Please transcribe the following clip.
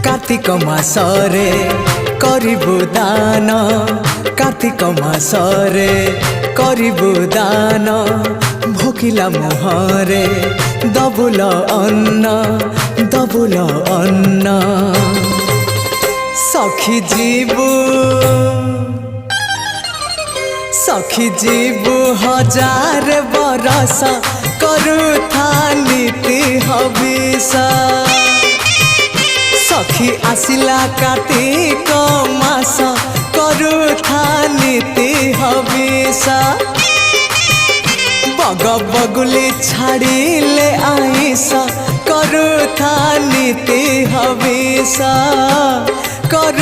कार्तिक मासरे करिबु दान कार्तिक मासरे करिबु दान भोकिला मुहरे दबुल अन्न सखी जीवु हजार बरस करुथा नीति हबिष सखी आसिला कार्तिक मास करुथा नीति हबिष बग बगुली छाड़िले आईस करुथा नीति हबिष कर